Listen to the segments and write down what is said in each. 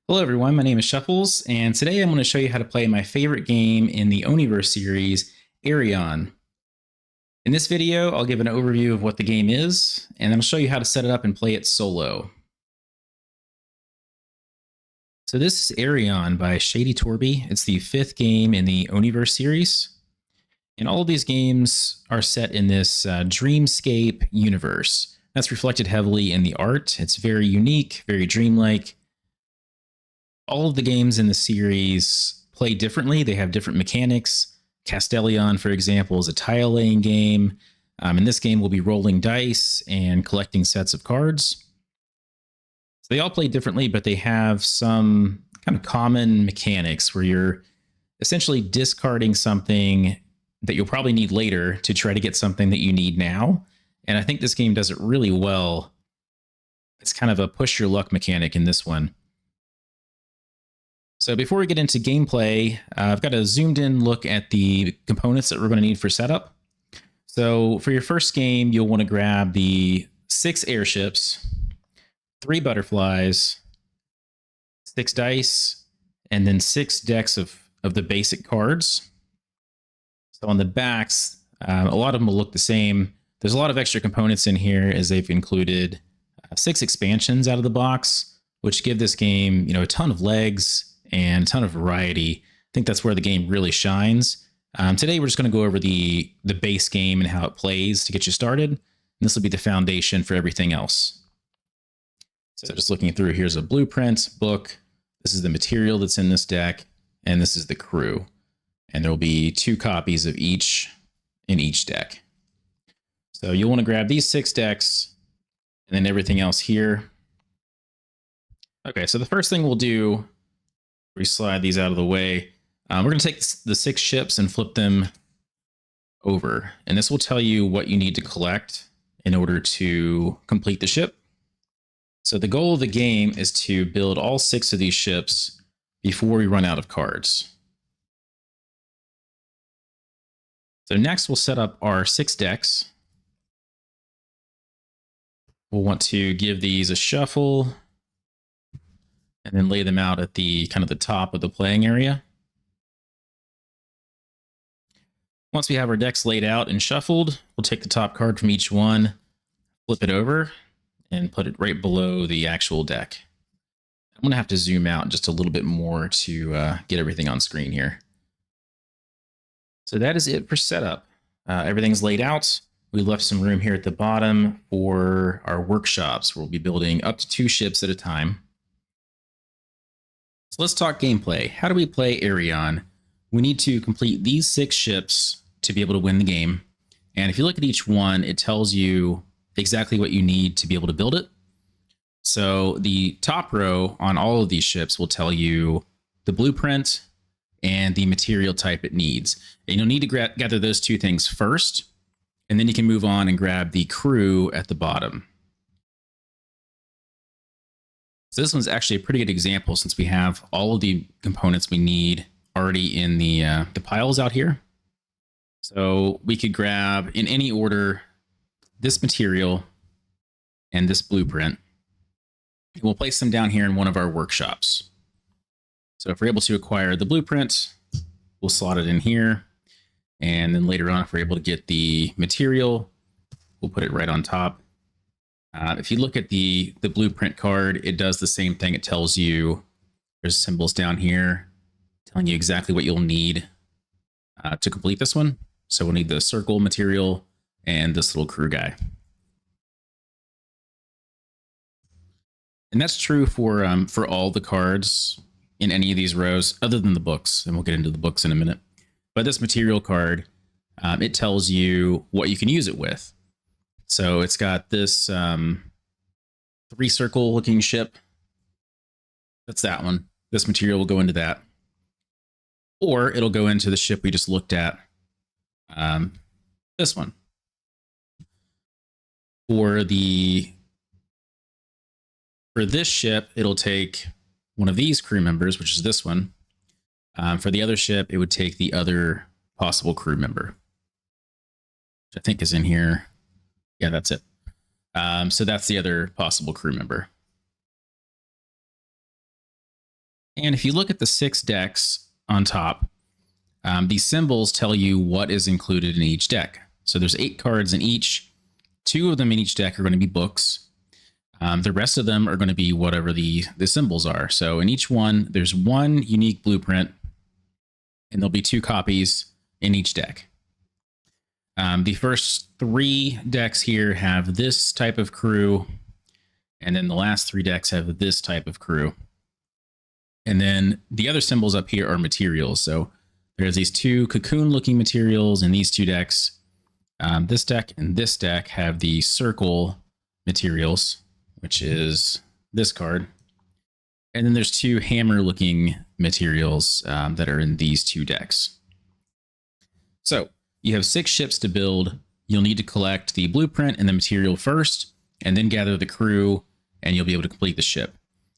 Hello everyone, my name is Shuffles, and today I'm going to show you how to play my favorite game in the Oniverse series, Aerion. In this video, I'll give an overview of what the game is, and then I'll show you how to set it up and play it solo. So this is Aerion by Shady Torby. It's the fifth game in the Oniverse series, and all of these games are set in this dreamscape universe. That's reflected heavily in the art. It's very unique, very dreamlike. All of the games in the series play differently. They have different mechanics. Castellion, for example, is a tile laying game. In this game, we'll be rolling dice and collecting sets of cards. So they all play differently, but they have some kind of common mechanics where you're essentially discarding something that you'll probably need later to try to get something that you need now. And I think this game does it really well. It's kind of a push your luck mechanic in this one. So before we get into gameplay, I've got a zoomed in look at the components that we're going to need for setup. So for your first game, you'll want to grab the 6 airships, 3 butterflies, 6 dice, and then 6 decks of the basic cards. So on the backs, a lot of them will look the same. There's a lot of extra components in here as they've included 6 expansions out of the box, which give this game, a ton of legs and a ton of variety. I think that's where the game really shines. Today, we're just going to go over the base game and how it plays to get you started. And this will be the foundation for everything else. So just looking through, here's a blueprint book. This is the material that's in this deck, and this is the crew. And there will be 2 copies of each in each deck. So you'll want to grab these 6 decks and then everything else here. Okay, so the first thing we'll do, we slide these out of the way. We're going to take the 6 ships and flip them over. And this will tell you what you need to collect in order to complete the ship. So the goal of the game is to build all 6 of these ships before we run out of cards. So next we'll set up our 6 decks. We'll want to give these a shuffle and then lay them out at the kind of the top of the playing area. Once we have our decks laid out and shuffled, we'll take the top card from each one, flip it over, and put it right below the actual deck. I'm going to have to zoom out just a little bit more to get everything on screen here. So that is it for setup. Everything's laid out. We left some room here at the bottom for our workshops. We'll be building up to 2 ships at a time. So let's talk gameplay. How do we play Aerion? We need to complete these 6 ships to be able to win the game. And if you look at each one, it tells you exactly what you need to be able to build it. So the top row on all of these ships will tell you the blueprint and the material type it needs. And you'll need to gather those 2 things first, and then you can move on and grab the crew at the bottom. So this one's actually a pretty good example since we have all of the components we need already in the piles out here. So we could grab in any order this material and this blueprint. And we'll place them down here in one of our workshops. So if we're able to acquire the blueprint, we'll slot it in here. And then later on, if we're able to get the material, we'll put it right on top. If you look at the blueprint card, it does the same thing. It tells you there's symbols down here telling you exactly what you'll need to complete this one. So we'll need the circle material and this little crew guy. And that's true for all the cards in any of these rows, other than the books. And we'll get into the books in a minute. But this material card, it tells you what you can use it with. So it's got this 3 circle looking ship. That's that one. This material will go into that. Or it'll go into the ship we just looked at. This one. For this ship, it'll take one of these crew members, which is this one. For the other ship, it would take the other possible crew member, which I think is in here. Yeah, that's it. So that's the other possible crew member. And if you look at the 6 decks on top, these symbols tell you what is included in each deck. So there's 8 cards in each. 2 of them in each deck are going to be books. The rest of them are going to be whatever the symbols are. So in each one, there's 1 unique blueprint, and there'll be 2 copies in each deck. The first 3 decks here have this type of crew, and then the last 3 decks have this type of crew. And then the other symbols up here are materials. So there's these 2 cocoon-looking materials in these 2 decks. This deck and this deck have the circle materials, which is this card. And then there's 2 hammer-looking materials that are in these 2 decks. So you have 6 ships to build. You'll need to collect the blueprint and the material first, and then gather the crew, and you'll be able to complete the ship.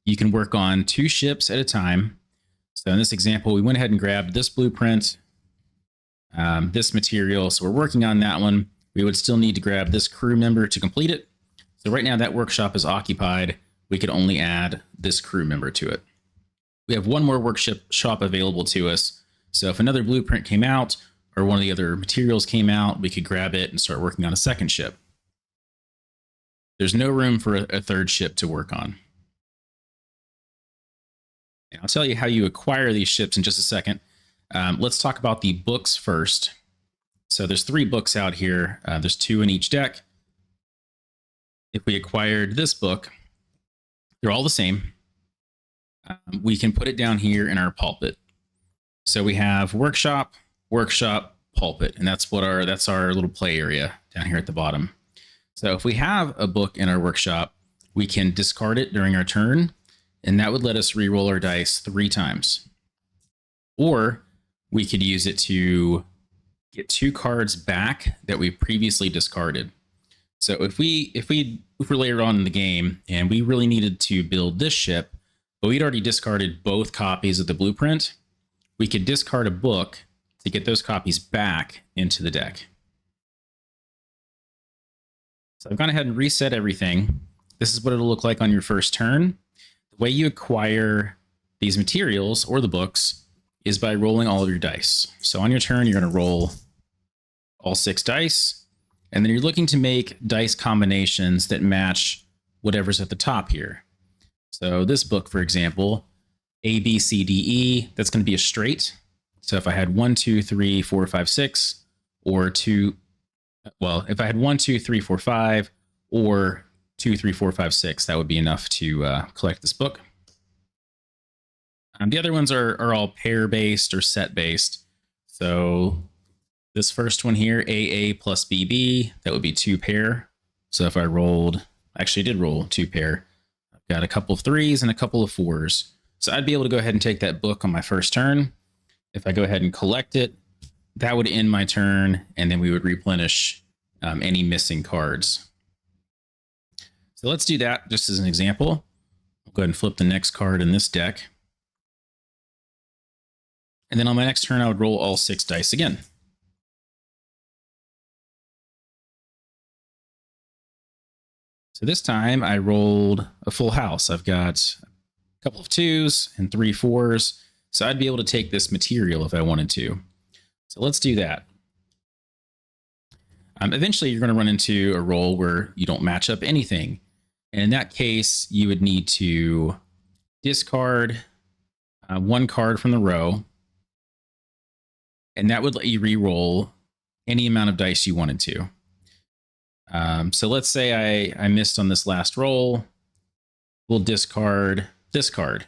You can work on 2 ships at a time. So in this example, we went ahead and grabbed this blueprint, this material. So we're working on that one. We would still need to grab this crew member to complete it. So right now that workshop is occupied. We could only add this crew member to it. We have 1 more workshop available to us. So if another blueprint came out or one of the other materials came out, we could grab it and start working on a second ship. There's no room for a 3rd ship to work on. And I'll tell you how you acquire these ships in just a second. Let's talk about the books first. So there's 3 books out here. There's 2 in each deck. If we acquired this book, they're all the same. We can put it down here in our pulpit. So we have workshop, workshop, pulpit, and that's our little play area down here at the bottom. So if we have a book in our workshop, we can discard it during our turn, and that would let us re-roll our dice 3 times. Or we could use it to get 2 cards back that we previously discarded. So if we're later on in the game and we really needed to build this ship, but we'd already discarded both copies of the blueprint, we could discard a book to get those copies back into the deck. So I've gone ahead and reset everything. This is what it'll look like on your first turn. The way you acquire these materials or the books is by rolling all of your dice. So on your turn, you're going to roll all 6 dice, and then you're looking to make dice combinations that match whatever's at the top here. So this book, for example, A, B, C, D, E, that's going to be a straight. So if I had 1, 2, 3, 4, 5, 6, or 2, well, if I had 1, 2, 3, 4, 5, or 2, 3, 4, 5, 6, that would be enough to collect this book. The other ones are all pair-based or set-based. So this first one here, AA plus BB, that would be 2 pair. So if I rolled, actually I did roll 2 pair. I've got a couple of 3s and a couple of 4s. So I'd be able to go ahead and take that book on my first turn. If I go ahead and collect it, that would end my turn, and then we would replenish any missing cards. So let's do that just as an example. I'll go ahead and flip the next card in this deck. And then on my next turn, I would roll all 6 dice again. So this time I rolled a full house. I've got a couple of 2s and 3 4s. So I'd be able to take this material if I wanted to. So let's do that. Eventually, you're going to run into a roll where you don't match up anything. And in that case, you would need to discard 1 card from the row. And that would let you re-roll any amount of dice you wanted to. So let's say I missed on this last roll. We'll discard this card.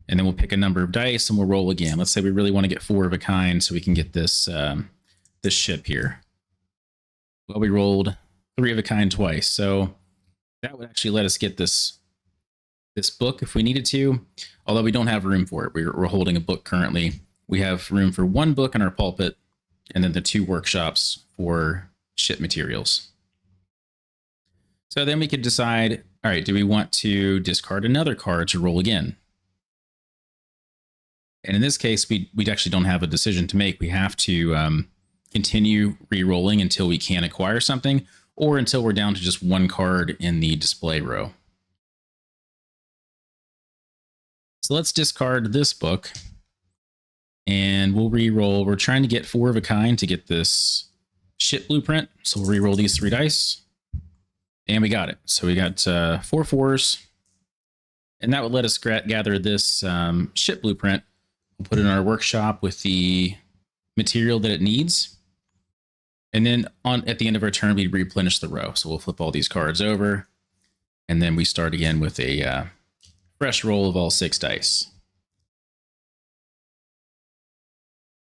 And then we'll pick a number of dice and we'll roll again. Let's say we really want to get 4 of a kind so we can get this this ship here. Well, we rolled 3 of a kind twice. So that would actually let us get this book if we needed to, although we don't have room for it. We're holding a book currently. We have room for 1 book in our pulpit and then the 2 workshops for ship materials. So then we could decide, all right, do we want to discard another card to roll again? And in this case, we actually don't have a decision to make. We have to continue re-rolling until we can acquire something, or until we're down to just 1 card in the display row. So let's discard this book and we'll re-roll. We're trying to get 4 of a kind to get this ship blueprint. So we'll re-roll these 3 dice and we got it. So we got 4 4s and that would let us gather this ship blueprint. We'll put it in our workshop with the material that it needs. And then at the end of our turn, we replenish the row. So we'll flip all these cards over and then we start again with a fresh roll of all 6 dice.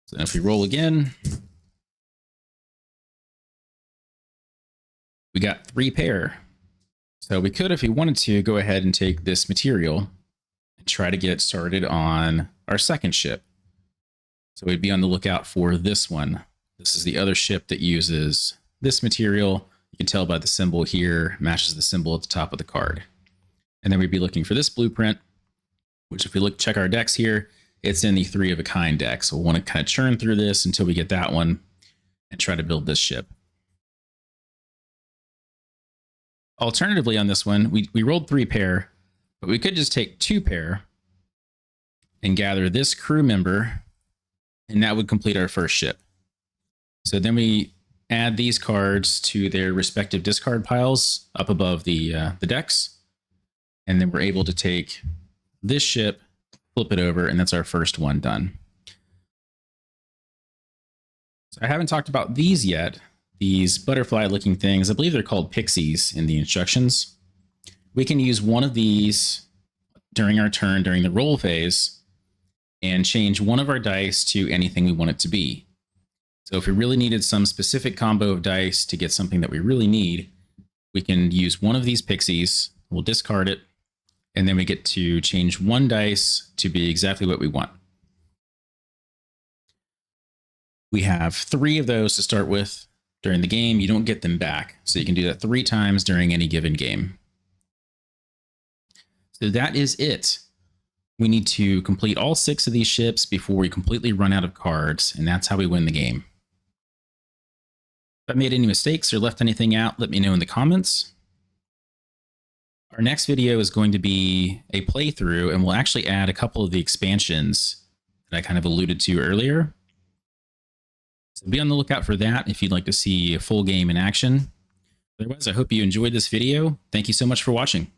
So if we roll again, we got 3 pair. So we could, if we wanted to, go ahead and take this material and try to get started on our second ship. So we'd be on the lookout for this one. This is the other ship that uses this material. You can tell by the symbol here, matches the symbol at the top of the card. And then we'd be looking for this blueprint, which if we check our decks here, it's in the 3 of a kind deck. So we'll want to kind of churn through this until we get that one and try to build this ship. Alternatively on this one, we rolled 3 pair, but we could just take 2 pair and gather this crew member, and that would complete our first ship. So then we add these cards to their respective discard piles up above the decks. And then we're able to take this ship, flip it over, and that's our first one done. So I haven't talked about these yet. These butterfly looking things, I believe they're called pixies in the instructions. We can use one of these during our turn, during the roll phase, and change one of our dice to anything we want it to be. So if we really needed some specific combo of dice to get something that we really need, we can use one of these pixies, we'll discard it, and then we get to change one dice to be exactly what we want. We have 3 of those to start with during the game. You don't get them back, so you can do that 3 times during any given game. So that is it. We need to complete all 6 of these ships before we completely run out of cards, and that's how we win the game. If I made any mistakes or left anything out, let me know in the comments. Our next video is going to be a playthrough, and we'll actually add a couple of the expansions that I kind of alluded to earlier. So be on the lookout for that if you'd like to see a full game in action. Otherwise, I hope you enjoyed this video. Thank you so much for watching.